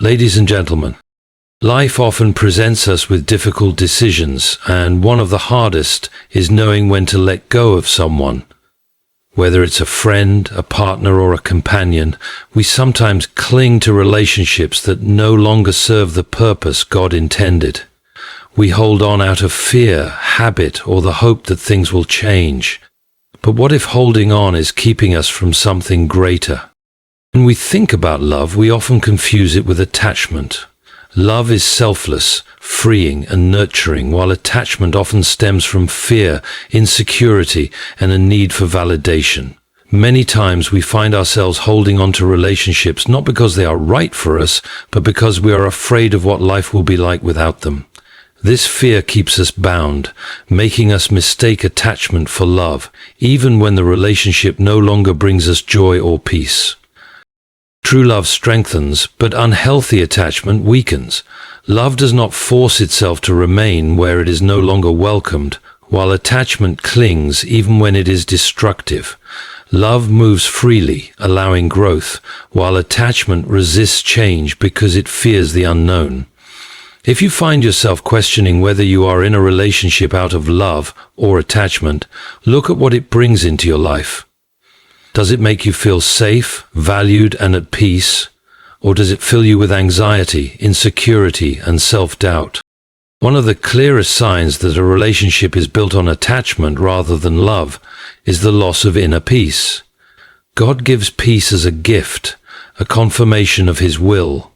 Ladies and gentlemen, life often presents us with difficult decisions, and one of the hardest is knowing when to let go of someone. Whether it's a friend, a partner, or a companion, we sometimes cling to relationships that no longer serve the purpose God intended. We hold on out of fear, habit, or the hope that things will change. But what if holding on is keeping us from something greater? When we think about love, we often confuse it with attachment. Love is selfless, freeing, and nurturing, while attachment often stems from fear, insecurity, and a need for validation. Many times we find ourselves holding on to relationships not because they are right for us, but because we are afraid of what life will be like without them. This fear keeps us bound, making us mistake attachment for love, even when the relationship no longer brings us joy or peace. True love strengthens, but unhealthy attachment weakens. Love does not force itself to remain where it is no longer welcomed, while attachment clings even when it is destructive. Love moves freely, allowing growth, while attachment resists change because it fears the unknown. If you find yourself questioning whether you are in a relationship out of love or attachment, look at what it brings into your life. Does it make you feel safe, valued, and at peace? Or does it fill you with anxiety, insecurity, and self-doubt? One of the clearest signs that a relationship is built on attachment rather than love is the loss of inner peace. God gives peace as a gift, a confirmation of His will.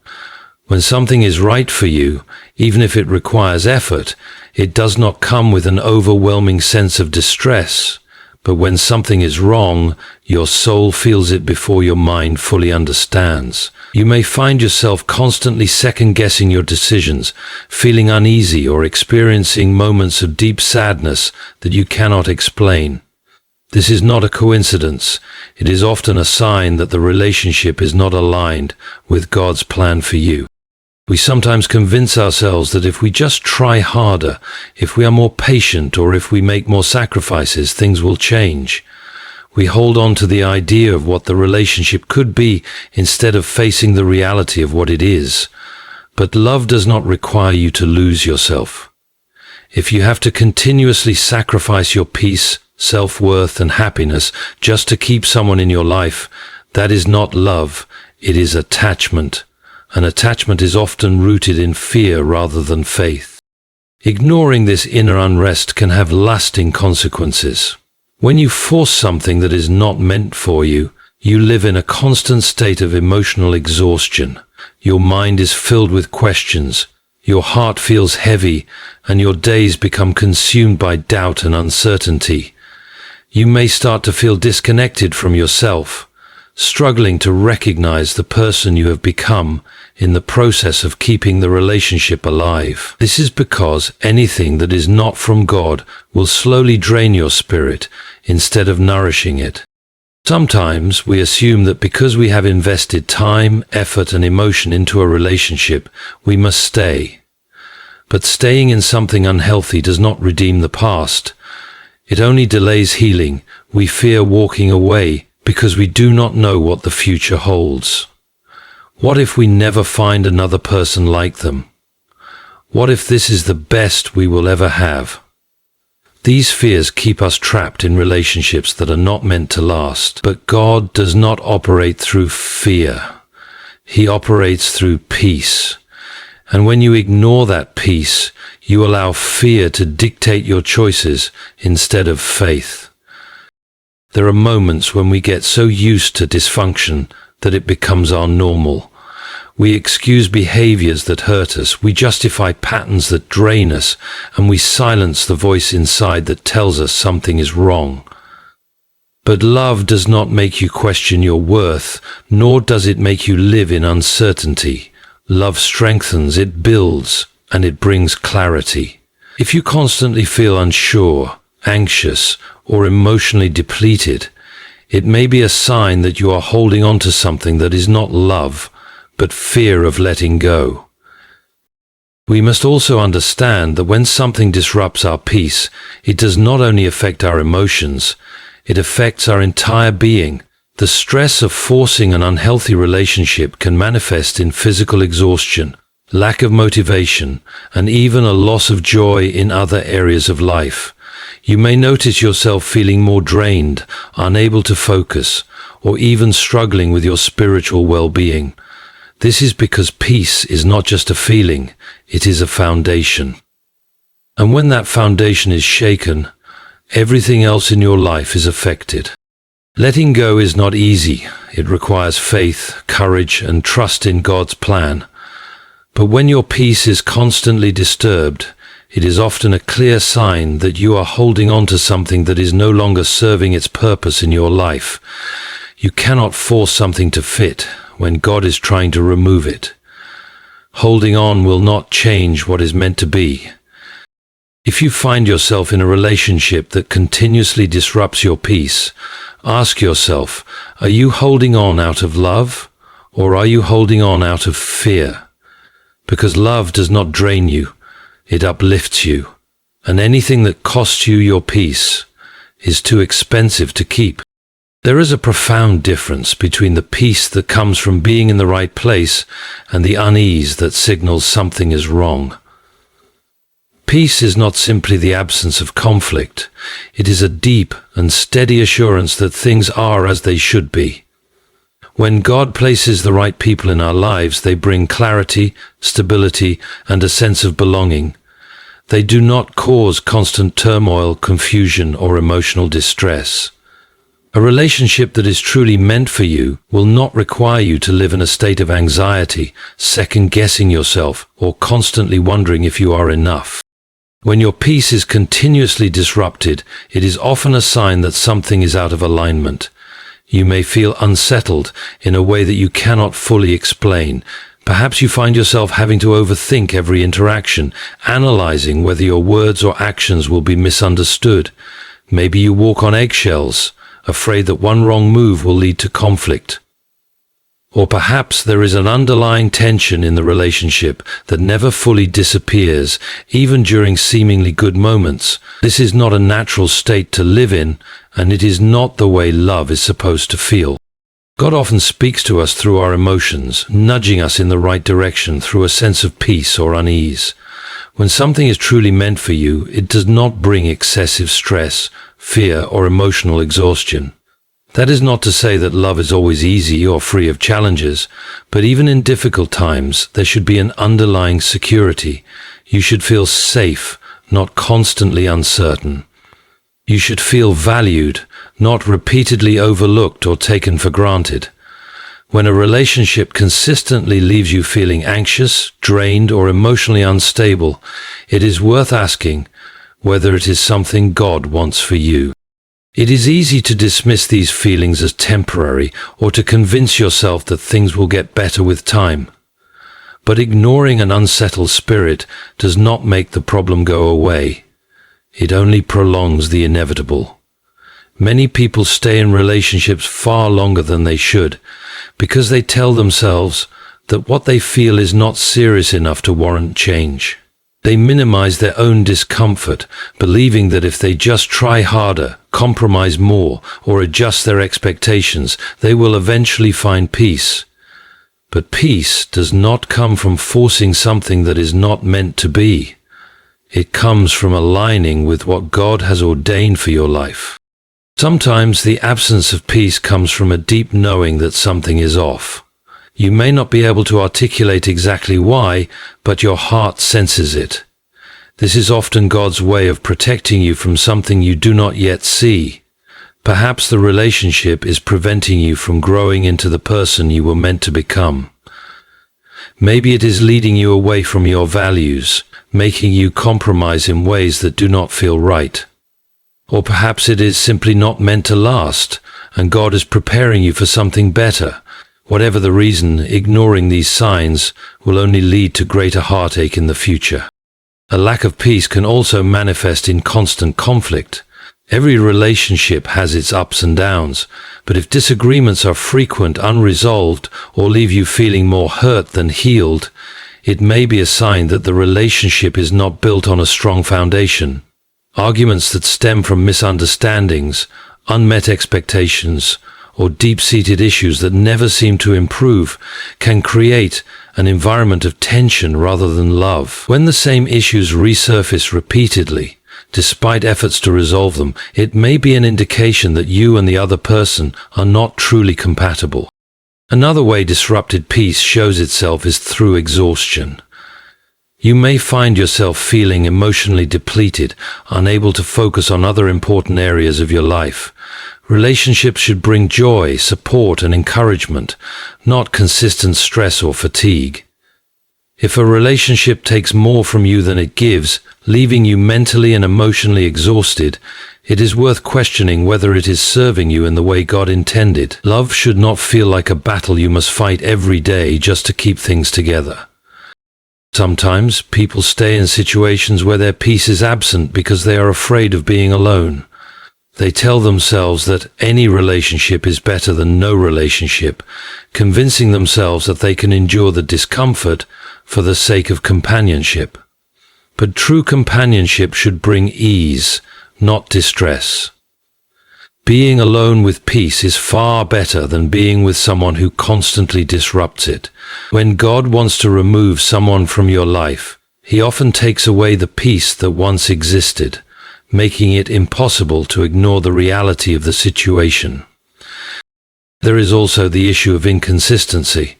When something is right for you, even if it requires effort, it does not come with an overwhelming sense of distress. But when something is wrong, your soul feels it before your mind fully understands. You may find yourself constantly second-guessing your decisions, feeling uneasy or experiencing moments of deep sadness that you cannot explain. This is not a coincidence. It is often a sign that the relationship is not aligned with God's plan for you. We sometimes convince ourselves that if we just try harder, if we are more patient, or if we make more sacrifices, things will change. We hold on to the idea of what the relationship could be instead of facing the reality of what it is. But love does not require you to lose yourself. If you have to continuously sacrifice your peace, self-worth, and happiness just to keep someone in your life, that is not love, it is attachment. And attachment is often rooted in fear rather than faith. Ignoring this inner unrest can have lasting consequences. When you force something that is not meant for you, you live in a constant state of emotional exhaustion. Your mind is filled with questions, your heart feels heavy, and your days become consumed by doubt and uncertainty. You may start to feel disconnected from yourself, struggling to recognize the person you have become in the process of keeping the relationship alive. This is because anything that is not from God will slowly drain your spirit instead of nourishing it. Sometimes we assume that because we have invested time, effort, and emotion into a relationship, we must stay. But staying in something unhealthy does not redeem the past. It only delays healing. We fear walking away because we do not know what the future holds. What if we never find another person like them? What if this is the best we will ever have? These fears keep us trapped in relationships that are not meant to last. But God does not operate through fear. He operates through peace. And when you ignore that peace, you allow fear to dictate your choices instead of faith. There are moments when we get so used to dysfunction that it becomes our normal. We excuse behaviors that hurt us, we justify patterns that drain us, and we silence the voice inside that tells us something is wrong. But love does not make you question your worth, nor does it make you live in uncertainty. Love strengthens, it builds, and it brings clarity. If you constantly feel unsure, anxious, or emotionally depleted, it may be a sign that you are holding on to something that is not love, but fear of letting go. We must also understand that when something disrupts our peace, it does not only affect our emotions, it affects our entire being. The stress of forcing an unhealthy relationship can manifest in physical exhaustion, lack of motivation, and even a loss of joy in other areas of life. You may notice yourself feeling more drained, unable to focus, or even struggling with your spiritual well-being. This is because peace is not just a feeling, it is a foundation. And when that foundation is shaken, everything else in your life is affected. Letting go is not easy. It requires faith, courage, and trust in God's plan. But when your peace is constantly disturbed, it is often a clear sign that you are holding on to something that is no longer serving its purpose in your life. You cannot force something to fit when God is trying to remove it. Holding on will not change what is meant to be. If you find yourself in a relationship that continuously disrupts your peace, ask yourself, are you holding on out of love, or are you holding on out of fear? Because love does not drain you, it uplifts you, and anything that costs you your peace is too expensive to keep. There is a profound difference between the peace that comes from being in the right place and the unease that signals something is wrong. Peace is not simply the absence of conflict. It is a deep and steady assurance that things are as they should be. When God places the right people in our lives, they bring clarity, stability, and a sense of belonging. They do not cause constant turmoil, confusion, or emotional distress. A relationship that is truly meant for you will not require you to live in a state of anxiety, second-guessing yourself, or constantly wondering if you are enough. When your peace is continuously disrupted, it is often a sign that something is out of alignment. You may feel unsettled in a way that you cannot fully explain. Perhaps you find yourself having to overthink every interaction, analyzing whether your words or actions will be misunderstood. Maybe you walk on eggshells, afraid that one wrong move will lead to conflict. Or perhaps there is an underlying tension in the relationship that never fully disappears, even during seemingly good moments. This is not a natural state to live in, and it is not the way love is supposed to feel. God often speaks to us through our emotions, nudging us in the right direction through a sense of peace or unease. When something is truly meant for you, it does not bring excessive stress, fear, or emotional exhaustion. That is not to say that love is always easy or free of challenges, but even in difficult times, there should be an underlying security. You should feel safe, not constantly uncertain. You should feel valued, not repeatedly overlooked or taken for granted. When a relationship consistently leaves you feeling anxious, drained, or emotionally unstable, it is worth asking whether it is something God wants for you. It is easy to dismiss these feelings as temporary or to convince yourself that things will get better with time. But ignoring an unsettled spirit does not make the problem go away. It only prolongs the inevitable. Many people stay in relationships far longer than they should because they tell themselves that what they feel is not serious enough to warrant change. They minimize their own discomfort, believing that if they just try harder, compromise more, or adjust their expectations, they will eventually find peace. But peace does not come from forcing something that is not meant to be. It comes from aligning with what God has ordained for your life. Sometimes the absence of peace comes from a deep knowing that something is off. You may not be able to articulate exactly why, but your heart senses it. This is often God's way of protecting you from something you do not yet see. Perhaps the relationship is preventing you from growing into the person you were meant to become. Maybe it is leading you away from your values, making you compromise in ways that do not feel right. Or perhaps it is simply not meant to last, and God is preparing you for something better. Whatever the reason, ignoring these signs will only lead to greater heartache in the future. A lack of peace can also manifest in constant conflict. Every relationship has its ups and downs, but if disagreements are frequent, unresolved, or leave you feeling more hurt than healed, it may be a sign that the relationship is not built on a strong foundation. Arguments that stem from misunderstandings, unmet expectations, or deep-seated issues that never seem to improve can create an environment of tension rather than love. When the same issues resurface repeatedly, despite efforts to resolve them, it may be an indication that you and the other person are not truly compatible. Another way disrupted peace shows itself is through exhaustion. You may find yourself feeling emotionally depleted, unable to focus on other important areas of your life. Relationships should bring joy, support, and encouragement, not consistent stress or fatigue. If a relationship takes more from you than it gives, leaving you mentally and emotionally exhausted, it is worth questioning whether it is serving you in the way God intended. Love should not feel like a battle you must fight every day just to keep things together. Sometimes people stay in situations where their peace is absent because they are afraid of being alone. They tell themselves that any relationship is better than no relationship, convincing themselves that they can endure the discomfort for the sake of companionship. But true companionship should bring ease, not distress. Being alone with peace is far better than being with someone who constantly disrupts it. When God wants to remove someone from your life, He often takes away the peace that once existed, making it impossible to ignore the reality of the situation. There is also the issue of inconsistency.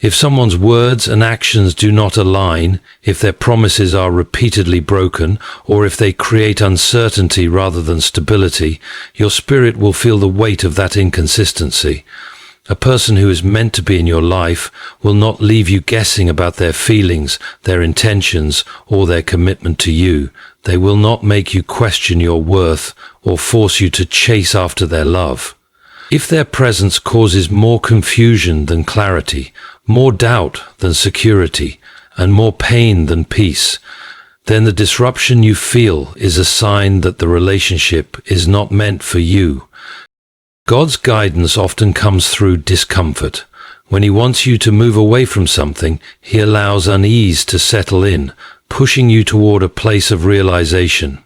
If someone's words and actions do not align, if their promises are repeatedly broken, or if they create uncertainty rather than stability, your spirit will feel the weight of that inconsistency. A person who is meant to be in your life will not leave you guessing about their feelings, their intentions, or their commitment to you. They will not make you question your worth or force you to chase after their love. If their presence causes more confusion than clarity, more doubt than security, and more pain than peace, then the disruption you feel is a sign that the relationship is not meant for you. God's guidance often comes through discomfort. When He wants you to move away from something, He allows unease to settle in, pushing you toward a place of realization.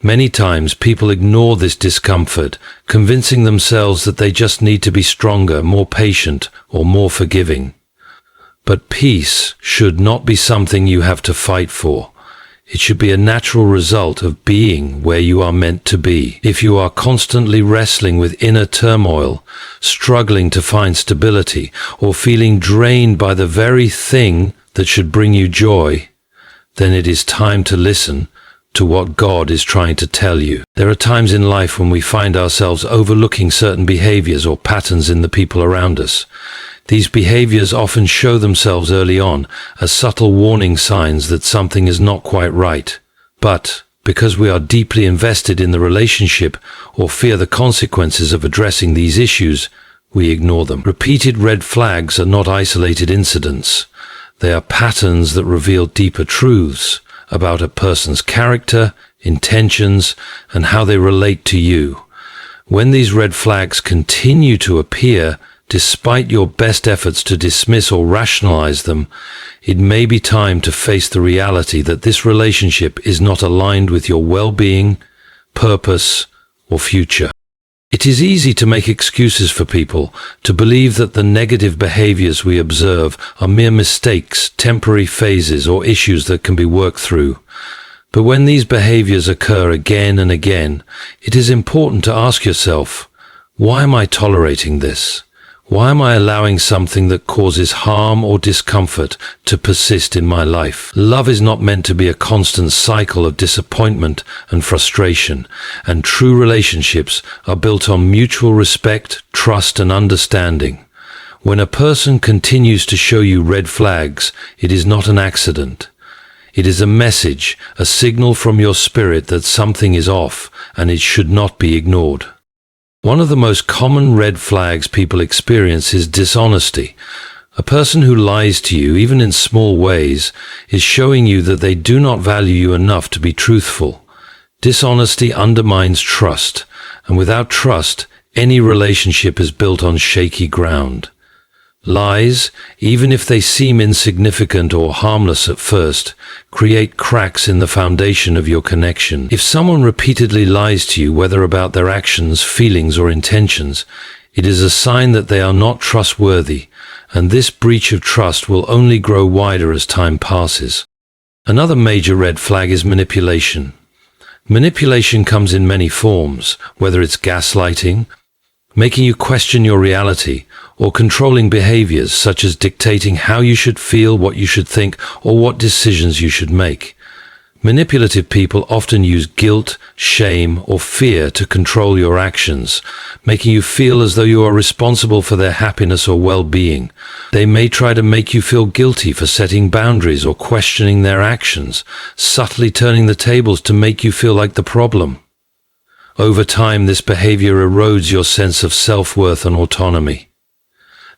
Many times people ignore this discomfort, convincing themselves that they just need to be stronger, more patient, or more forgiving. But peace should not be something you have to fight for. It should be a natural result of being where you are meant to be. If you are constantly wrestling with inner turmoil, struggling to find stability, or feeling drained by the very thing that should bring you joy, then it is time to listen to what God is trying to tell you. There are times in life when we find ourselves overlooking certain behaviors or patterns in the people around us. These behaviors often show themselves early on as subtle warning signs that something is not quite right. But because we are deeply invested in the relationship or fear the consequences of addressing these issues, we ignore them. Repeated red flags are not isolated incidents. They are patterns that reveal deeper truths about a person's character, intentions, and how they relate to you. When these red flags continue to appear, despite your best efforts to dismiss or rationalize them, it may be time to face the reality that this relationship is not aligned with your well-being, purpose, or future. It is easy to make excuses for people, to believe that the negative behaviors we observe are mere mistakes, temporary phases, or issues that can be worked through. But when these behaviors occur again and again, it is important to ask yourself, why am I tolerating this? Why am I allowing something that causes harm or discomfort to persist in my life? Love is not meant to be a constant cycle of disappointment and frustration, and true relationships are built on mutual respect, trust, and understanding. When a person continues to show you red flags, it is not an accident. It is a message, a signal from your spirit that something is off, and it should not be ignored. One of the most common red flags people experience is dishonesty. A person who lies to you, even in small ways, is showing you that they do not value you enough to be truthful. Dishonesty undermines trust, and without trust, any relationship is built on shaky ground. Lies, even if they seem insignificant or harmless at first, create cracks in the foundation of your connection. If someone repeatedly lies to you, whether about their actions, feelings, or intentions, It is a sign that they are not trustworthy, and this breach of trust will only grow wider as time passes. Another major red flag is manipulation. Manipulation comes in many forms, whether it's gaslighting, making you question your reality, or controlling behaviors such as dictating how you should feel, what you should think, or what decisions you should make. Manipulative people often use guilt, shame, or fear to control your actions, making you feel as though you are responsible for their happiness or well-being. They may try to make you feel guilty for setting boundaries or questioning their actions, subtly turning the tables to make you feel like the problem. Over time, this behavior erodes your sense of self-worth and autonomy.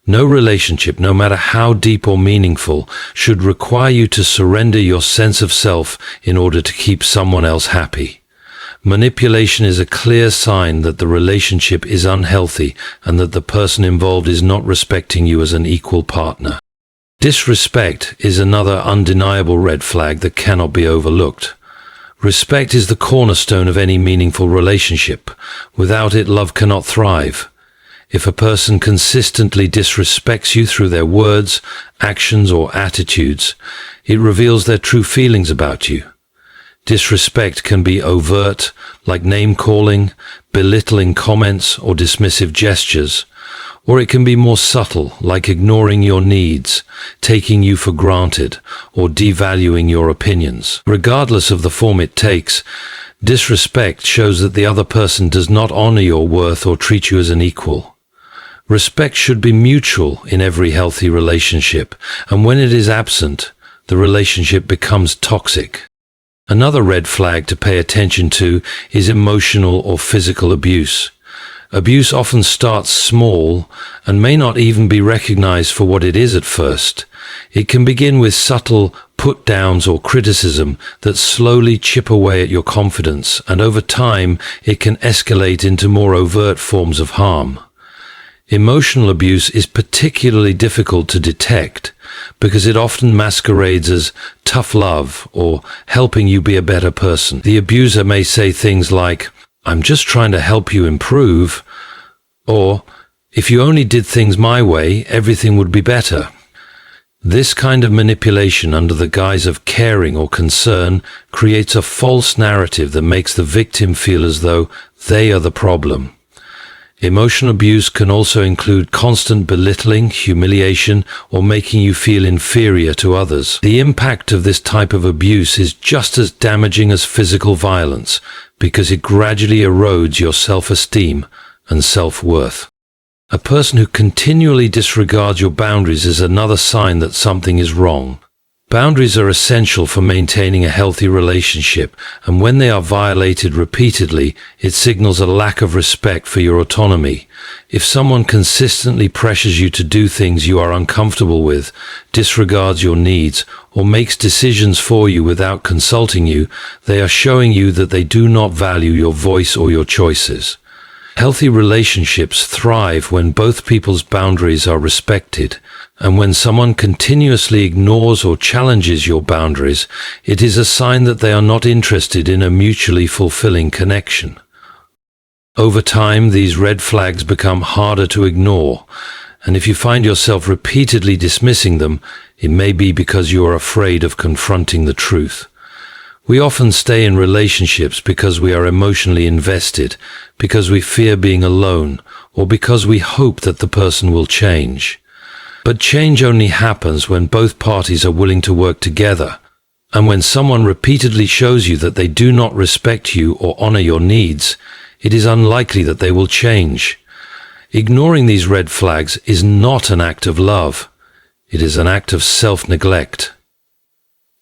No relationship, no matter how deep or meaningful, should require you to surrender your sense of self in order to keep someone else happy. Manipulation is a clear sign that the relationship is unhealthy and that the person involved is not respecting you as an equal partner. Disrespect is another undeniable red flag that cannot be overlooked. Respect is the cornerstone of any meaningful relationship. Without it, love cannot thrive. If a person consistently disrespects you through their words, actions, or attitudes, it reveals their true feelings about you. Disrespect can be overt, like name-calling, belittling comments, or dismissive gestures, or it can be more subtle, like ignoring your needs, taking you for granted, or devaluing your opinions. Regardless of the form it takes, disrespect shows that the other person does not honor your worth or treat you as an equal. Respect should be mutual in every healthy relationship, and when it is absent, the relationship becomes toxic. Another red flag to pay attention to is emotional or physical abuse. Abuse often starts small and may not even be recognized for what it is at first. It can begin with subtle put-downs or criticism that slowly chip away at your confidence, and over time it can escalate into more overt forms of harm. Emotional abuse is particularly difficult to detect because it often masquerades as tough love or helping you be a better person. The abuser may say things like, "I'm just trying to help you improve," or, "If you only did things my way, everything would be better." This kind of manipulation under the guise of caring or concern creates a false narrative that makes the victim feel as though they are the problem. Emotional abuse can also include constant belittling, humiliation, or making you feel inferior to others. The impact of this type of abuse is just as damaging as physical violence because it gradually erodes your self-esteem and self-worth. A person who continually disregards your boundaries is another sign that something is wrong. Boundaries are essential for maintaining a healthy relationship, and when they are violated repeatedly, it signals a lack of respect for your autonomy. If someone consistently pressures you to do things you are uncomfortable with, disregards your needs, or makes decisions for you without consulting you, they are showing you that they do not value your voice or your choices. Healthy relationships thrive when both people's boundaries are respected, and when someone continuously ignores or challenges your boundaries, it is a sign that they are not interested in a mutually fulfilling connection. Over time, these red flags become harder to ignore, and if you find yourself repeatedly dismissing them, it may be because you are afraid of confronting the truth. We often stay in relationships because we are emotionally invested, because we fear being alone, or because we hope that the person will change. But change only happens when both parties are willing to work together, and when someone repeatedly shows you that they do not respect you or honor your needs, it is unlikely that they will change. Ignoring these red flags is not an act of love. It is an act of self-neglect.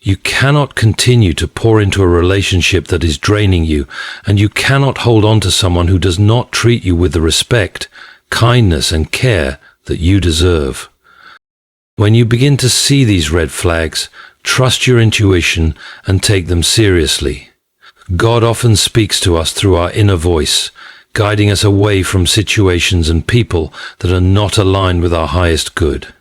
You cannot continue to pour into a relationship that is draining you, and you cannot hold on to someone who does not treat you with the respect, kindness, and care that you deserve. When you begin to see these red flags, trust your intuition and take them seriously. God often speaks to us through our inner voice, guiding us away from situations and people that are not aligned with our highest good.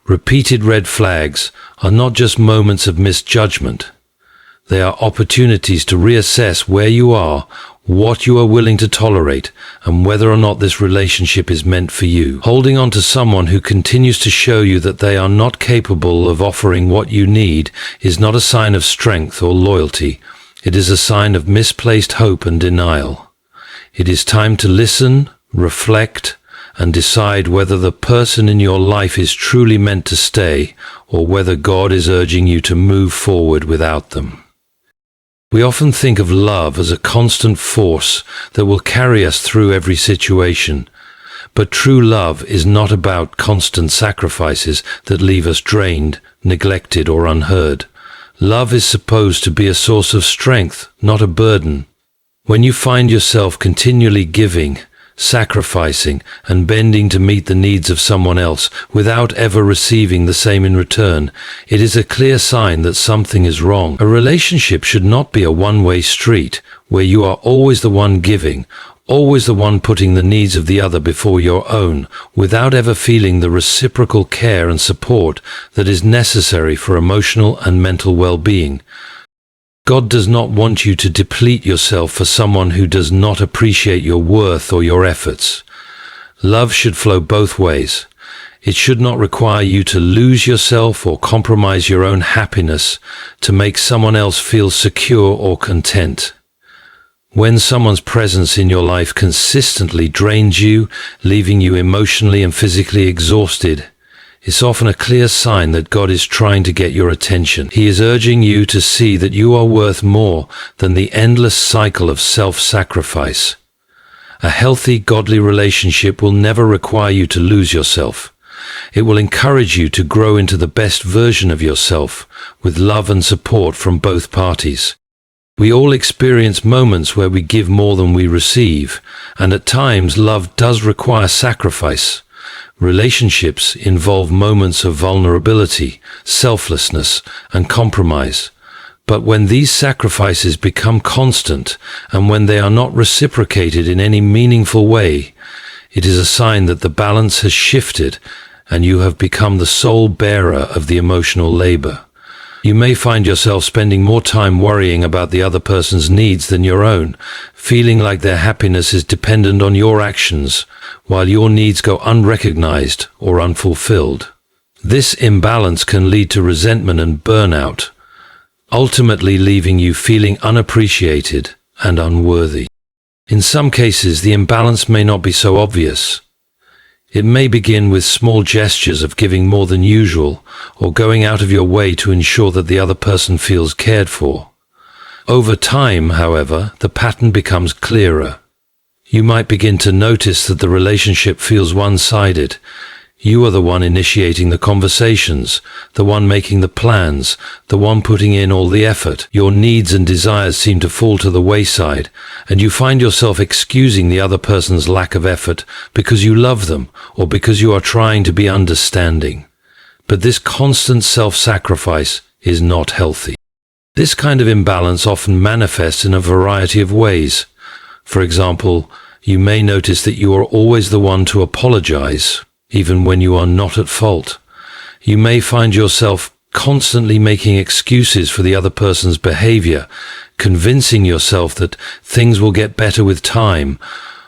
Repeated red flags are not just moments of misjudgment. They are opportunities to reassess where you are, what you are willing to tolerate, and whether or not this relationship is meant for you. Holding on to someone who continues to show you that they are not capable of offering what you need is not a sign of strength or loyalty. It is a sign of misplaced hope and denial. It is time to listen, reflect, and decide whether the person in your life is truly meant to stay, or whether God is urging you to move forward without them. We often think of love as a constant force that will carry us through every situation. But true love is not about constant sacrifices that leave us drained, neglected, or unheard. Love is supposed to be a source of strength, not a burden. When you find yourself continually giving, sacrificing, and bending to meet the needs of someone else without ever receiving the same in return, it is a clear sign that something is wrong. A relationship should not be a one-way street where you are always the one giving, always the one putting the needs of the other before your own, without ever feeling the reciprocal care and support that is necessary for emotional and mental well-being. God does not want you to deplete yourself for someone who does not appreciate your worth or your efforts. Love should flow both ways. It should not require you to lose yourself or compromise your own happiness to make someone else feel secure or content. When someone's presence in your life consistently drains you, leaving you emotionally and physically exhausted, it's often a clear sign that God is trying to get your attention. He is urging you to see that you are worth more than the endless cycle of self-sacrifice. A healthy, godly relationship will never require you to lose yourself. It will encourage you to grow into the best version of yourself, with love and support from both parties. We all experience moments where we give more than we receive, and at times love does require sacrifice. Relationships involve moments of vulnerability, selflessness, and compromise. But when these sacrifices become constant, and when they are not reciprocated in any meaningful way, it is a sign that the balance has shifted and you have become the sole bearer of the emotional labor. You may find yourself spending more time worrying about the other person's needs than your own, feeling like their happiness is dependent on your actions, while your needs go unrecognized or unfulfilled. This imbalance can lead to resentment and burnout, ultimately leaving you feeling unappreciated and unworthy. In some cases, the imbalance may not be so obvious. It may begin with small gestures of giving more than usual, or going out of your way to ensure that the other person feels cared for. Over time, however, the pattern becomes clearer. You might begin to notice that the relationship feels one-sided. You are the one initiating the conversations, the one making the plans, the one putting in all the effort. Your needs and desires seem to fall to the wayside, and you find yourself excusing the other person's lack of effort because you love them or because you are trying to be understanding. But this constant self-sacrifice is not healthy. This kind of imbalance often manifests in a variety of ways. For example, you may notice that you are always the one to apologize, even when you are not at fault. You may find yourself constantly making excuses for the other person's behavior, convincing yourself that things will get better with time,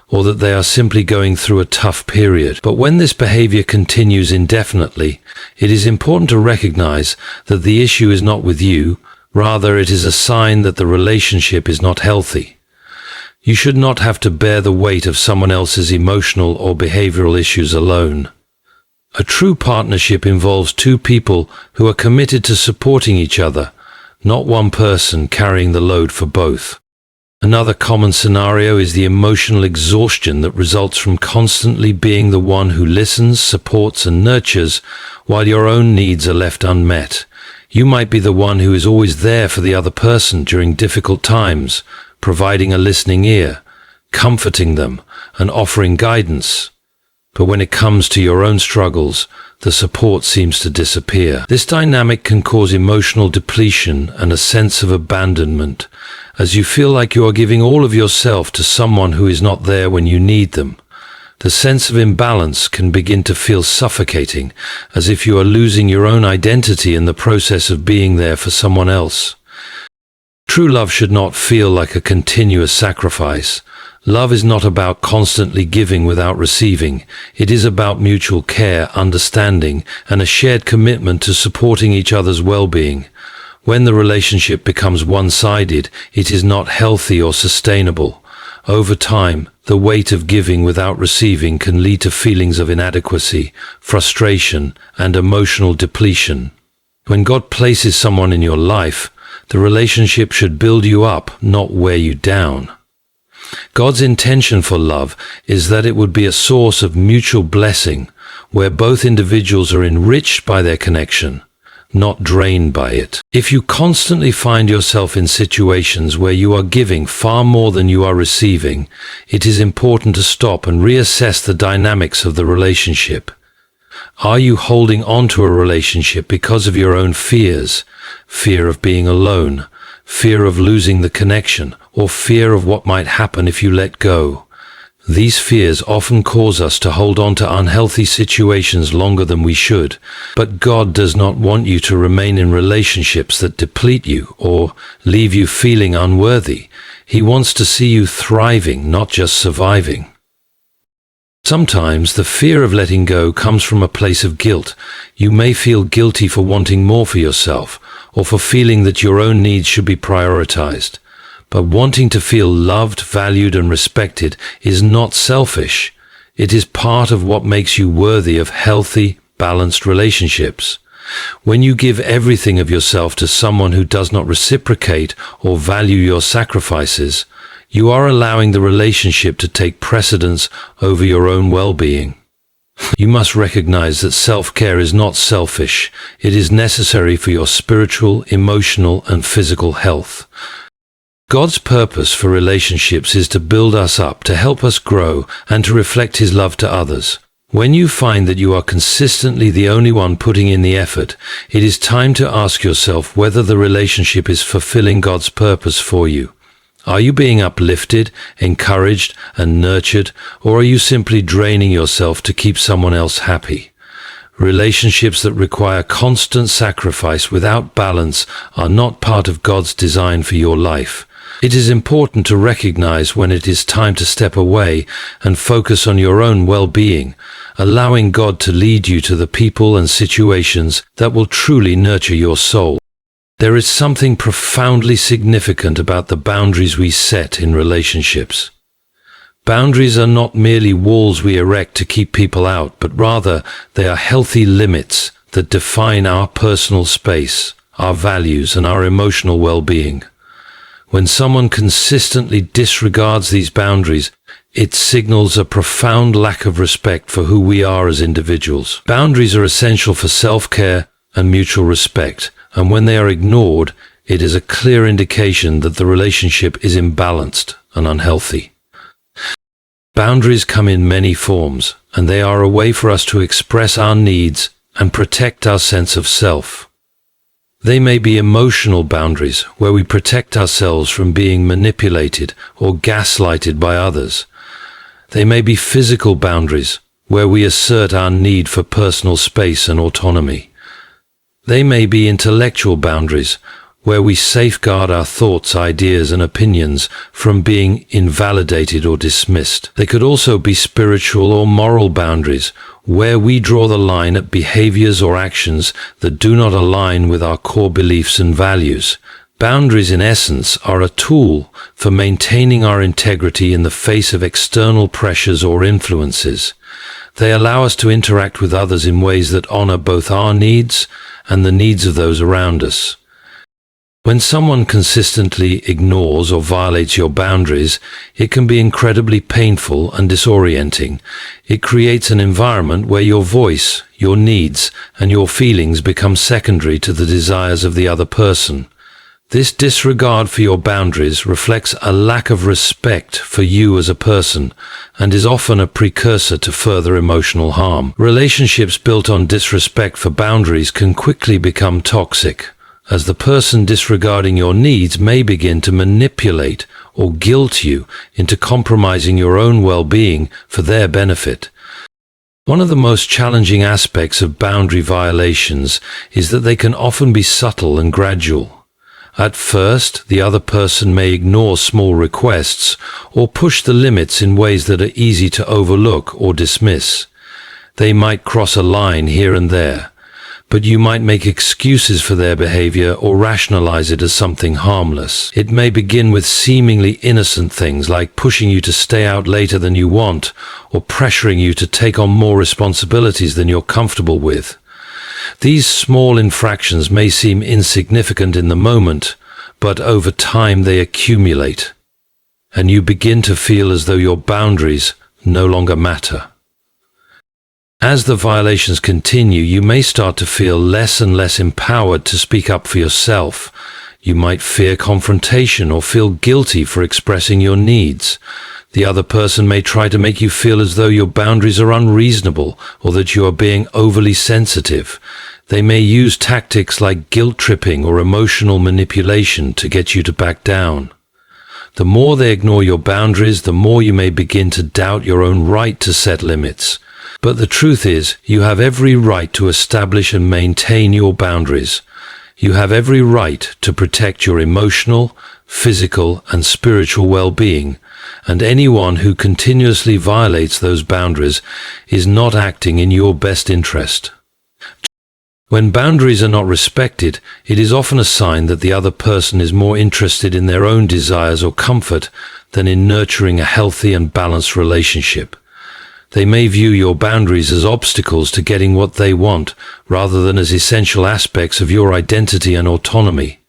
or that they are simply going through a tough period. But when this behavior continues indefinitely, it is important to recognize that the issue is not with you, rather it is a sign that the relationship is not healthy. You should not have to bear the weight of someone else's emotional or behavioral issues alone. A true partnership involves two people who are committed to supporting each other, not one person carrying the load for both. Another common scenario is the emotional exhaustion that results from constantly being the one who listens, supports, and nurtures while your own needs are left unmet. You might be the one who is always there for the other person during difficult times, providing a listening ear, comforting them, and offering guidance. But when it comes to your own struggles, the support seems to disappear. This dynamic can cause emotional depletion and a sense of abandonment, as you feel like you are giving all of yourself to someone who is not there when you need them. The sense of imbalance can begin to feel suffocating, as if you are losing your own identity in the process of being there for someone else. True love should not feel like a continuous sacrifice. Love is not about constantly giving without receiving. It is about mutual care, understanding, and a shared commitment to supporting each other's well-being. When the relationship becomes one-sided, it is not healthy or sustainable. Over time, the weight of giving without receiving can lead to feelings of inadequacy, frustration, and emotional depletion. When God places someone in your life, the relationship should build you up, not wear you down. God's intention for love is that it would be a source of mutual blessing, where both individuals are enriched by their connection, not drained by it. If you constantly find yourself in situations where you are giving far more than you are receiving, it is important to stop and reassess the dynamics of the relationship. Are you holding on to a relationship because of your own fears, fear of being alone, fear of losing the connection, or fear of what might happen if you let go? These fears often cause us to hold on to unhealthy situations longer than we should, but God does not want you to remain in relationships that deplete you or leave you feeling unworthy. He wants to see you thriving, not just surviving. Sometimes the fear of letting go comes from a place of guilt. You may feel guilty for wanting more for yourself, or for feeling that your own needs should be prioritized. But wanting to feel loved, valued, and respected is not selfish. It is part of what makes you worthy of healthy, balanced relationships. When you give everything of yourself to someone who does not reciprocate or value your sacrifices, you are allowing the relationship to take precedence over your own well-being. You must recognize that self-care is not selfish. It is necessary for your spiritual, emotional, and physical health. God's purpose for relationships is to build us up, to help us grow, and to reflect His love to others. When you find that you are consistently the only one putting in the effort, it is time to ask yourself whether the relationship is fulfilling God's purpose for you. Are you being uplifted, encouraged, and nurtured, or are you simply draining yourself to keep someone else happy? Relationships that require constant sacrifice without balance are not part of God's design for your life. It is important to recognize when it is time to step away and focus on your own well-being, allowing God to lead you to the people and situations that will truly nurture your soul. There is something profoundly significant about the boundaries we set in relationships. Boundaries are not merely walls we erect to keep people out, but rather they are healthy limits that define our personal space, our values, and our emotional well-being. When someone consistently disregards these boundaries, it signals a profound lack of respect for who we are as individuals. Boundaries are essential for self-care and mutual respect, and when they are ignored, it is a clear indication that the relationship is imbalanced and unhealthy. Boundaries come in many forms, and they are a way for us to express our needs and protect our sense of self. They may be emotional boundaries, where we protect ourselves from being manipulated or gaslighted by others. They may be physical boundaries, where we assert our need for personal space and autonomy. They may be intellectual boundaries, where we safeguard our thoughts, ideas, and opinions from being invalidated or dismissed. They could also be spiritual or moral boundaries, where we draw the line at behaviors or actions that do not align with our core beliefs and values. Boundaries, in essence, are a tool for maintaining our integrity in the face of external pressures or influences. They allow us to interact with others in ways that honor both our needs and the needs of those around us. When someone consistently ignores or violates your boundaries, it can be incredibly painful and disorienting. It creates an environment where your voice, your needs, and your feelings become secondary to the desires of the other person. This disregard for your boundaries reflects a lack of respect for you as a person and is often a precursor to further emotional harm. Relationships built on disrespect for boundaries can quickly become toxic, as the person disregarding your needs may begin to manipulate or guilt you into compromising your own well-being for their benefit. One of the most challenging aspects of boundary violations is that they can often be subtle and gradual. At first, the other person may ignore small requests or push the limits in ways that are easy to overlook or dismiss. They might cross a line here and there, but you might make excuses for their behavior or rationalize it as something harmless. It may begin with seemingly innocent things like pushing you to stay out later than you want or pressuring you to take on more responsibilities than you're comfortable with. These small infractions may seem insignificant in the moment, but over time they accumulate, and you begin to feel as though your boundaries no longer matter. As the violations continue, you may start to feel less and less empowered to speak up for yourself. You might fear confrontation or feel guilty for expressing your needs. The other person may try to make you feel as though your boundaries are unreasonable or that you are being overly sensitive. They may use tactics like guilt tripping or emotional manipulation to get you to back down. The more they ignore your boundaries, the more you may begin to doubt your own right to set limits. But the truth is, you have every right to establish and maintain your boundaries. You have every right to protect your emotional, physical, and spiritual well-being, and anyone who continuously violates those boundaries is not acting in your best interest. When boundaries are not respected, it is often a sign that the other person is more interested in their own desires or comfort than in nurturing a healthy and balanced relationship. They may view your boundaries as obstacles to getting what they want, rather than as essential aspects of your identity and autonomy.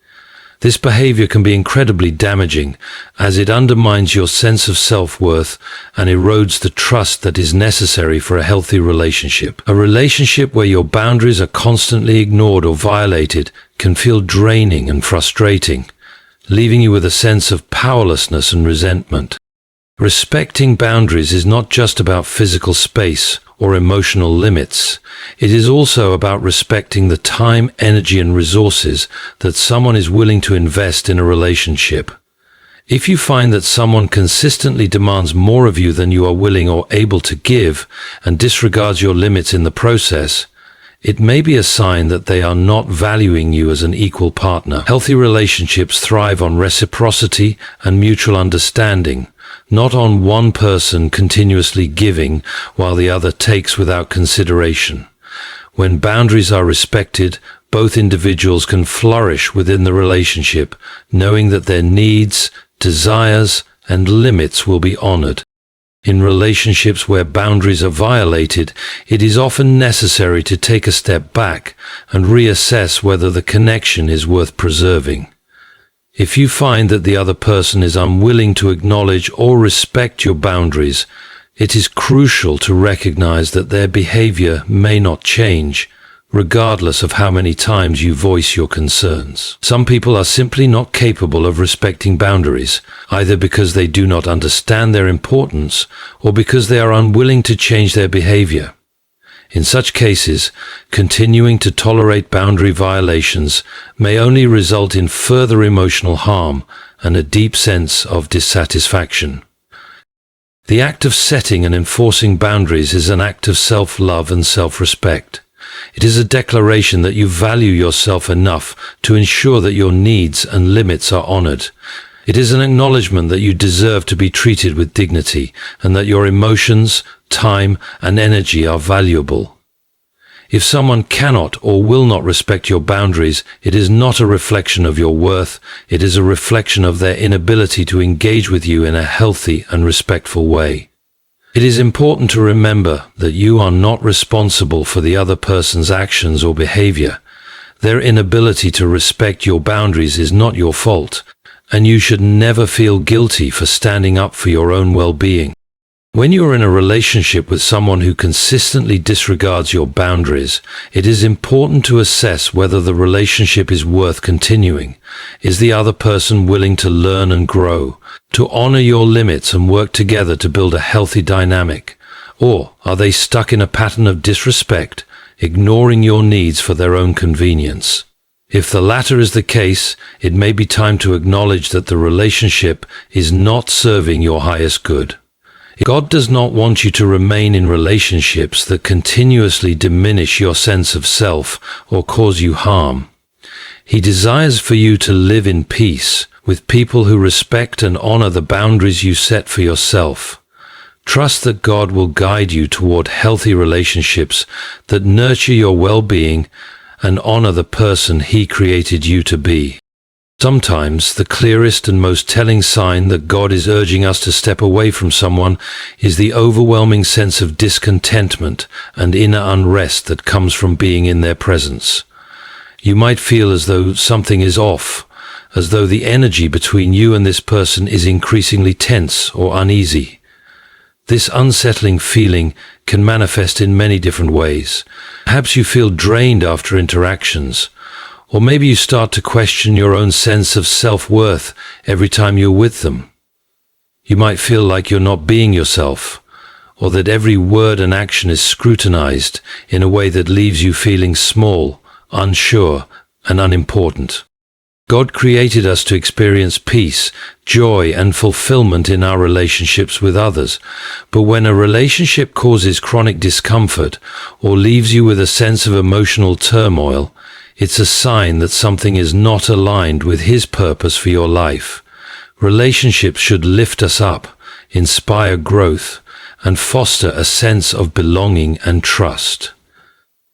This behavior can be incredibly damaging, as it undermines your sense of self-worth and erodes the trust that is necessary for a healthy relationship. A relationship where your boundaries are constantly ignored or violated can feel draining and frustrating, leaving you with a sense of powerlessness and resentment. Respecting boundaries is not just about physical space or emotional limits. It is also about respecting the time, energy, and resources that someone is willing to invest in a relationship. If you find that someone consistently demands more of you than you are willing or able to give and disregards your limits in the process, it may be a sign that they are not valuing you as an equal partner. Healthy relationships thrive on reciprocity and mutual understanding, not on one person continuously giving while the other takes without consideration. When boundaries are respected, both individuals can flourish within the relationship, knowing that their needs, desires, and limits will be honored. In relationships where boundaries are violated, it is often necessary to take a step back and reassess whether the connection is worth preserving. If you find that the other person is unwilling to acknowledge or respect your boundaries, it is crucial to recognize that their behavior may not change, regardless of how many times you voice your concerns. Some people are simply not capable of respecting boundaries, either because they do not understand their importance or because they are unwilling to change their behavior. In such cases, continuing to tolerate boundary violations may only result in further emotional harm and a deep sense of dissatisfaction. The act of setting and enforcing boundaries is an act of self-love and self-respect. It is a declaration that you value yourself enough to ensure that your needs and limits are honored. It is an acknowledgement that you deserve to be treated with dignity and that your emotions, time, and energy are valuable. If someone cannot or will not respect your boundaries, it is not a reflection of your worth, it is a reflection of their inability to engage with you in a healthy and respectful way. It is important to remember that you are not responsible for the other person's actions or behavior. Their inability to respect your boundaries is not your fault, and you should never feel guilty for standing up for your own well-being. When you are in a relationship with someone who consistently disregards your boundaries, it is important to assess whether the relationship is worth continuing. Is the other person willing to learn and grow, to honor your limits and work together to build a healthy dynamic? Or are they stuck in a pattern of disrespect, ignoring your needs for their own convenience? If the latter is the case, it may be time to acknowledge that the relationship is not serving your highest good. God does not want you to remain in relationships that continuously diminish your sense of self or cause you harm. He desires for you to live in peace with people who respect and honor the boundaries you set for yourself. Trust that God will guide you toward healthy relationships that nurture your well-being and honor the person He created you to be. Sometimes the clearest and most telling sign that God is urging us to step away from someone is the overwhelming sense of discontentment and inner unrest that comes from being in their presence. You might feel as though something is off, as though the energy between you and this person is increasingly tense or uneasy. This unsettling feeling can manifest in many different ways. Perhaps you feel drained after interactions, or maybe you start to question your own sense of self-worth every time you're with them. You might feel like you're not being yourself, or that every word and action is scrutinized in a way that leaves you feeling small, unsure, and unimportant. God created us to experience peace, joy, and fulfillment in our relationships with others. But when a relationship causes chronic discomfort or leaves you with a sense of emotional turmoil, it's a sign that something is not aligned with His purpose for your life. Relationships should lift us up, inspire growth, and foster a sense of belonging and trust.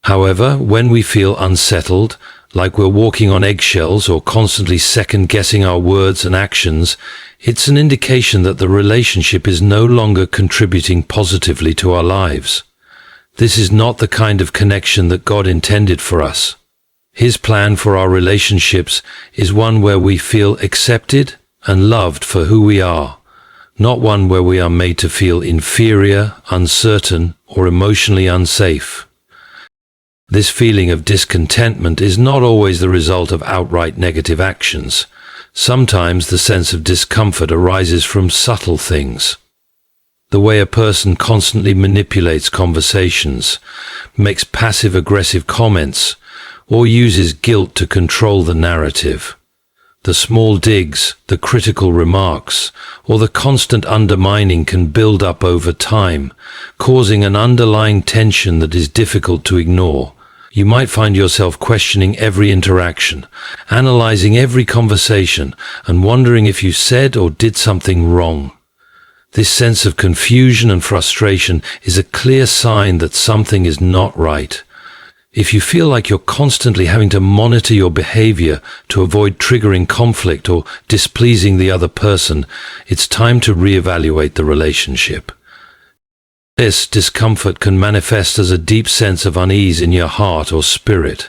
However, when we feel unsettled, like we're walking on eggshells or constantly second-guessing our words and actions, it's an indication that the relationship is no longer contributing positively to our lives. This is not the kind of connection that God intended for us. His plan for our relationships is one where we feel accepted and loved for who we are, not one where we are made to feel inferior, uncertain, or emotionally unsafe. This feeling of discontentment is not always the result of outright negative actions. Sometimes the sense of discomfort arises from subtle things. The way a person constantly manipulates conversations, makes passive-aggressive comments, or uses guilt to control the narrative. The small digs, the critical remarks, or the constant undermining can build up over time, causing an underlying tension that is difficult to ignore. You might find yourself questioning every interaction, analyzing every conversation, and wondering if you said or did something wrong. This sense of confusion and frustration is a clear sign that something is not right. If you feel like you're constantly having to monitor your behavior to avoid triggering conflict or displeasing the other person, it's time to reevaluate the relationship. This discomfort can manifest as a deep sense of unease in your heart or spirit.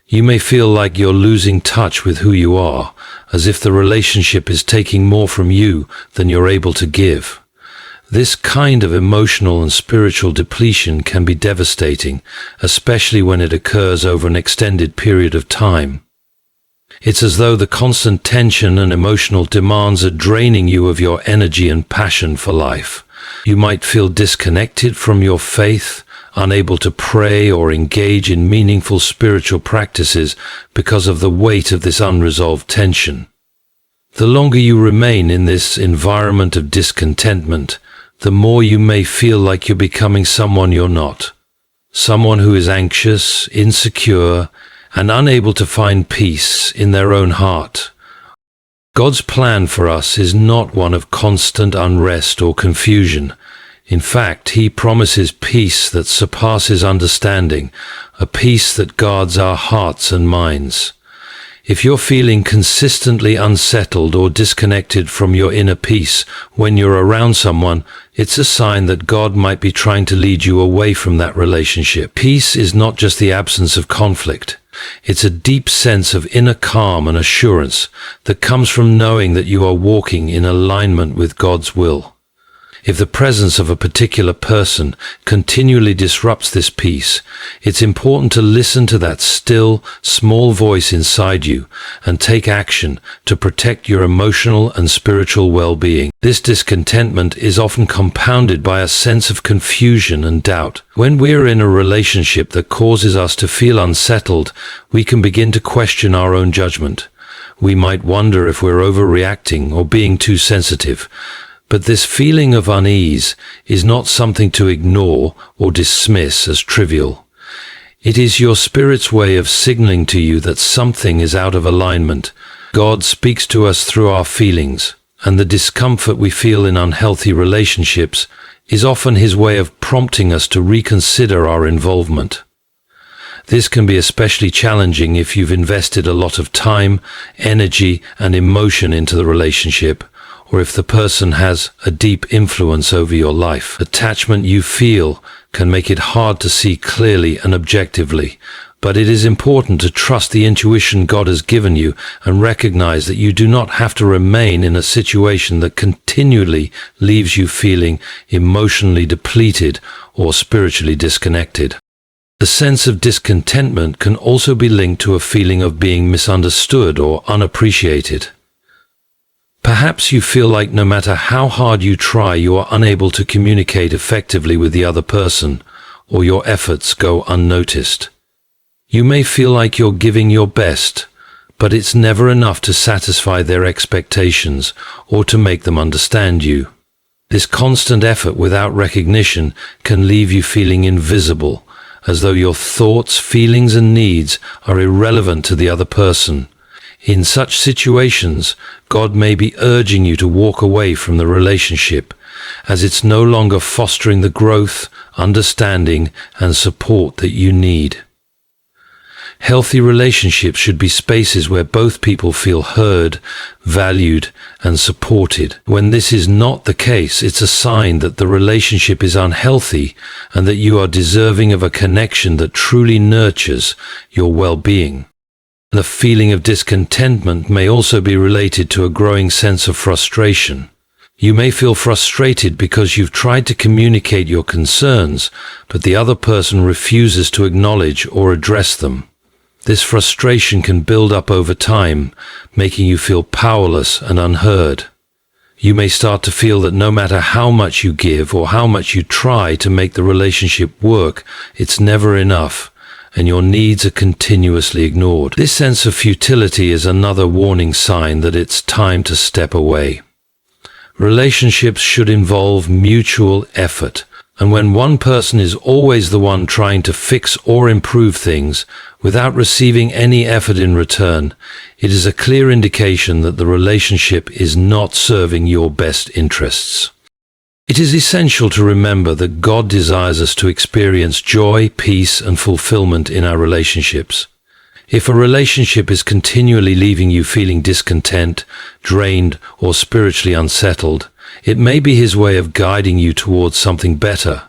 You may feel like you're losing touch with who you are, as if the relationship is taking more from you than you're able to give. This kind of emotional and spiritual depletion can be devastating, especially when it occurs over an extended period of time. It's as though the constant tension and emotional demands are draining you of your energy and passion for life. You might feel disconnected from your faith, unable to pray or engage in meaningful spiritual practices because of the weight of this unresolved tension. The longer you remain in this environment of discontentment, the more you may feel like you're becoming someone you're not. Someone who is anxious, insecure, and unable to find peace in their own heart. God's plan for us is not one of constant unrest or confusion. In fact, He promises peace that surpasses understanding, a peace that guards our hearts and minds. If you're feeling consistently unsettled or disconnected from your inner peace when you're around someone, it's a sign that God might be trying to lead you away from that relationship. Peace is not just the absence of conflict. It's a deep sense of inner calm and assurance that comes from knowing that you are walking in alignment with God's will. If the presence of a particular person continually disrupts this peace, it's important to listen to that still, small voice inside you and take action to protect your emotional and spiritual well-being. This discontentment is often compounded by a sense of confusion and doubt. When we're in a relationship that causes us to feel unsettled, we can begin to question our own judgment. We might wonder if we're overreacting or being too sensitive. But this feeling of unease is not something to ignore or dismiss as trivial. It is your spirit's way of signaling to you that something is out of alignment. God speaks to us through our feelings, and the discomfort we feel in unhealthy relationships is often His way of prompting us to reconsider our involvement. This can be especially challenging if you've invested a lot of time, energy, and emotion into the relationship, or if the person has a deep influence over your life. Attachment you feel can make it hard to see clearly and objectively, but it is important to trust the intuition God has given you and recognize that you do not have to remain in a situation that continually leaves you feeling emotionally depleted or spiritually disconnected. The sense of discontentment can also be linked to a feeling of being misunderstood or unappreciated. Perhaps you feel like no matter how hard you try, you are unable to communicate effectively with the other person, or your efforts go unnoticed. You may feel like you're giving your best, but it's never enough to satisfy their expectations or to make them understand you. This constant effort without recognition can leave you feeling invisible, as though your thoughts, feelings, and needs are irrelevant to the other person. In such situations, God may be urging you to walk away from the relationship, as it's no longer fostering the growth, understanding, and support that you need. Healthy relationships should be spaces where both people feel heard, valued, and supported. When this is not the case, it's a sign that the relationship is unhealthy and that you are deserving of a connection that truly nurtures your well-being. The feeling of discontentment may also be related to a growing sense of frustration. You may feel frustrated because you've tried to communicate your concerns, but the other person refuses to acknowledge or address them. This frustration can build up over time, making you feel powerless and unheard. You may start to feel that no matter how much you give or how much you try to make the relationship work, it's never enough, and your needs are continuously ignored. This sense of futility is another warning sign that it's time to step away. Relationships should involve mutual effort, and when one person is always the one trying to fix or improve things without receiving any effort in return, it is a clear indication that the relationship is not serving your best interests. It is essential to remember that God desires us to experience joy, peace, and fulfillment in our relationships. If a relationship is continually leaving you feeling discontent, drained, or spiritually unsettled, it may be His way of guiding you towards something better.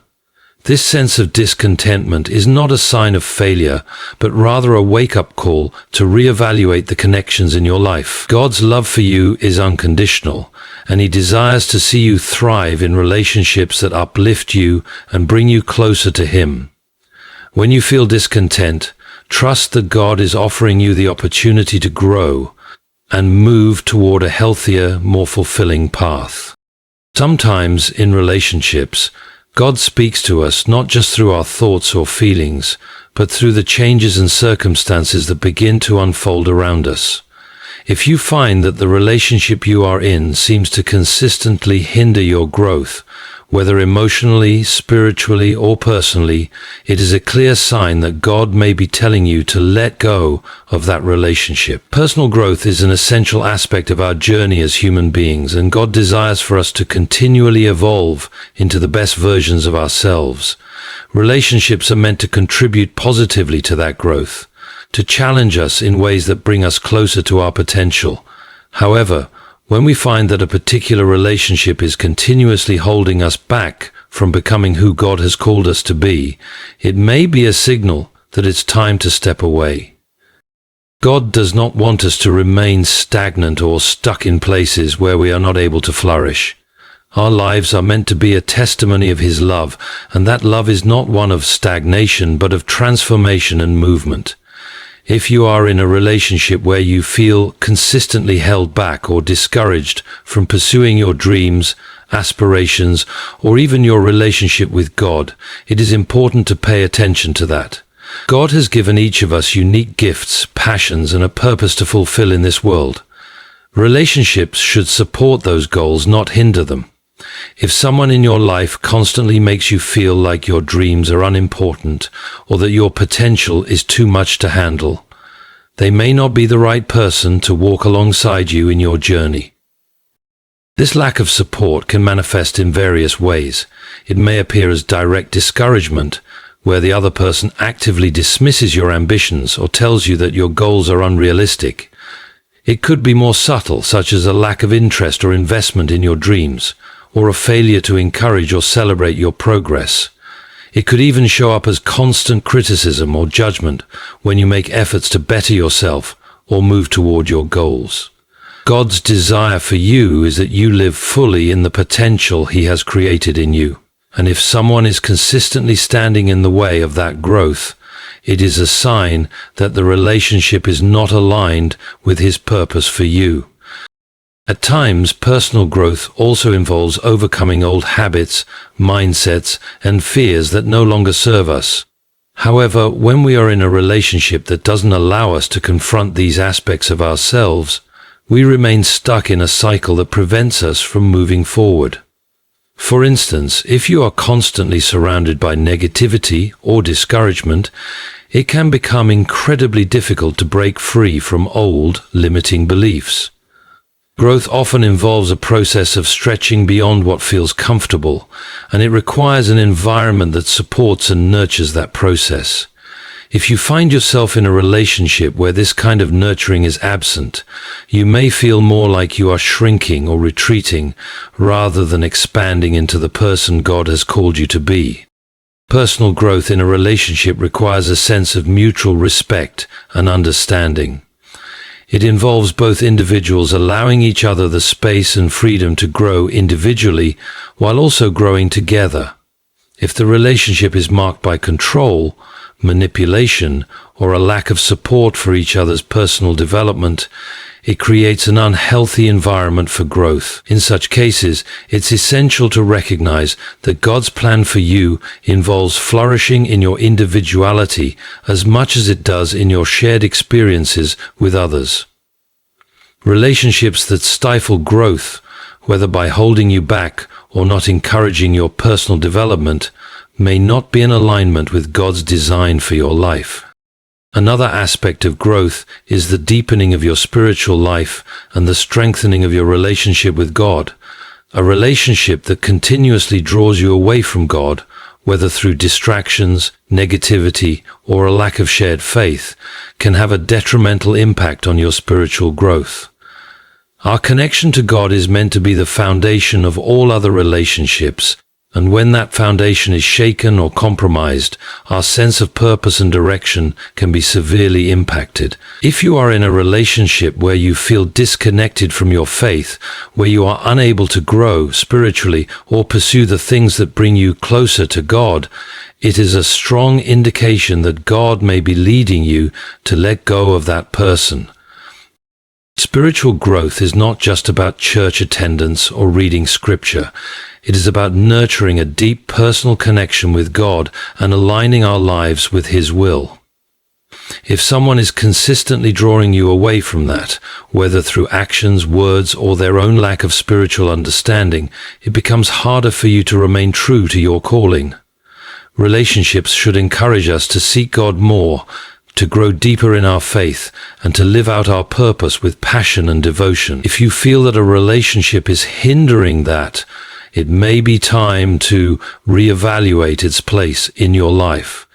This sense of discontentment is not a sign of failure, but rather a wake-up call to reevaluate the connections in your life. God's love for you is unconditional, and He desires to see you thrive in relationships that uplift you and bring you closer to Him. When you feel discontent, trust that God is offering you the opportunity to grow and move toward a healthier, more fulfilling path. Sometimes in relationships, God speaks to us not just through our thoughts or feelings, but through the changes and circumstances that begin to unfold around us. If you find that the relationship you are in seems to consistently hinder your growth, whether emotionally, spiritually, or personally, it is a clear sign that God may be telling you to let go of that relationship. Personal growth is an essential aspect of our journey as human beings, and God desires for us to continually evolve into the best versions of ourselves. Relationships are meant to contribute positively to that growth, to challenge us in ways that bring us closer to our potential. However, when we find that a particular relationship is continuously holding us back from becoming who God has called us to be, it may be a signal that it's time to step away. God does not want us to remain stagnant or stuck in places where we are not able to flourish. Our lives are meant to be a testimony of His love, and that love is not one of stagnation, but of transformation and movement. If you are in a relationship where you feel consistently held back or discouraged from pursuing your dreams, aspirations, or even your relationship with God, it is important to pay attention to that. God has given each of us unique gifts, passions, and a purpose to fulfill in this world. Relationships should support those goals, not hinder them. If someone in your life constantly makes you feel like your dreams are unimportant or that your potential is too much to handle, they may not be the right person to walk alongside you in your journey. This lack of support can manifest in various ways. It may appear as direct discouragement, where the other person actively dismisses your ambitions or tells you that your goals are unrealistic. It could be more subtle, such as a lack of interest or investment in your dreams, or a failure to encourage or celebrate your progress. It could even show up as constant criticism or judgment when you make efforts to better yourself or move toward your goals. God's desire for you is that you live fully in the potential He has created in you. And if someone is consistently standing in the way of that growth, it is a sign that the relationship is not aligned with His purpose for you. At times, personal growth also involves overcoming old habits, mindsets, and fears that no longer serve us. However, when we are in a relationship that doesn't allow us to confront these aspects of ourselves, we remain stuck in a cycle that prevents us from moving forward. For instance, if you are constantly surrounded by negativity or discouragement, it can become incredibly difficult to break free from old, limiting beliefs. Growth often involves a process of stretching beyond what feels comfortable, and it requires an environment that supports and nurtures that process. If you find yourself in a relationship where this kind of nurturing is absent, you may feel more like you are shrinking or retreating rather than expanding into the person God has called you to be. Personal growth in a relationship requires a sense of mutual respect and understanding. It involves both individuals allowing each other the space and freedom to grow individually while also growing together. If the relationship is marked by control, manipulation, or a lack of support for each other's personal development, it creates an unhealthy environment for growth. In such cases, it's essential to recognize that God's plan for you involves flourishing in your individuality as much as it does in your shared experiences with others. Relationships that stifle growth, whether by holding you back or not encouraging your personal development, may not be in alignment with God's design for your life. Another aspect of growth is the deepening of your spiritual life and the strengthening of your relationship with God. A relationship that continuously draws you away from God, whether through distractions, negativity, or a lack of shared faith, can have a detrimental impact on your spiritual growth. Our connection to God is meant to be the foundation of all other relationships, and when that foundation is shaken or compromised, our sense of purpose and direction can be severely impacted. If you are in a relationship where you feel disconnected from your faith, where you are unable to grow spiritually or pursue the things that bring you closer to God, it is a strong indication that God may be leading you to let go of that person. Spiritual growth is not just about church attendance or reading scripture. It is about nurturing a deep personal connection with God and aligning our lives with His will. If someone is consistently drawing you away from that, whether through actions, words, or their own lack of spiritual understanding, it becomes harder for you to remain true to your calling. Relationships should encourage us to seek God more, to grow deeper in our faith, and to live out our purpose with passion and devotion. If you feel that a relationship is hindering that, it may be time to reevaluate its place in your life.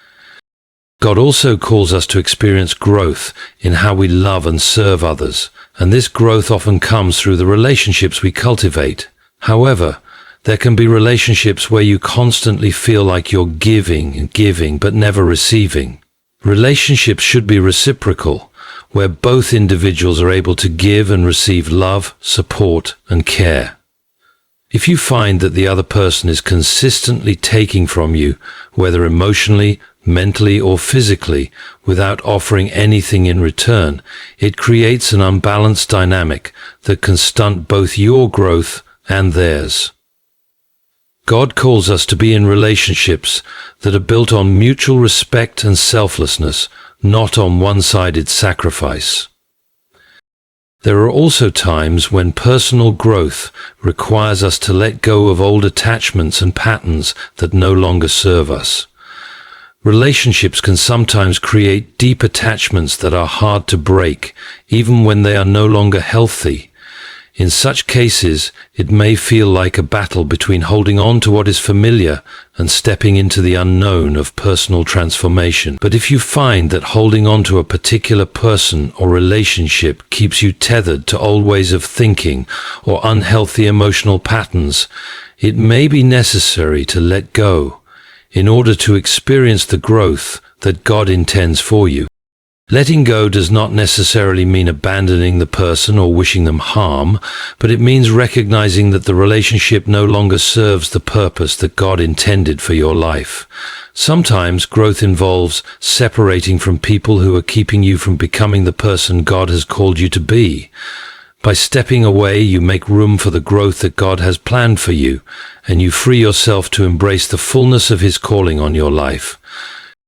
God also calls us to experience growth in how we love and serve others, and this growth often comes through the relationships we cultivate. However, there can be relationships where you constantly feel like you're giving and giving but never receiving. Relationships should be reciprocal, where both individuals are able to give and receive love, support, and care. If you find that the other person is consistently taking from you, whether emotionally, mentally, or physically, without offering anything in return, it creates an unbalanced dynamic that can stunt both your growth and theirs. God calls us to be in relationships that are built on mutual respect and selflessness, not on one-sided sacrifice. There are also times when personal growth requires us to let go of old attachments and patterns that no longer serve us. Relationships can sometimes create deep attachments that are hard to break, even when they are no longer healthy. In such cases, it may feel like a battle between holding on to what is familiar and stepping into the unknown of personal transformation. But if you find that holding on to a particular person or relationship keeps you tethered to old ways of thinking or unhealthy emotional patterns, it may be necessary to let go in order to experience the growth that God intends for you. Letting go does not necessarily mean abandoning the person or wishing them harm, but it means recognizing that the relationship no longer serves the purpose that God intended for your life. Sometimes growth involves separating from people who are keeping you from becoming the person God has called you to be. By stepping away, you make room for the growth that God has planned for you, and you free yourself to embrace the fullness of His calling on your life.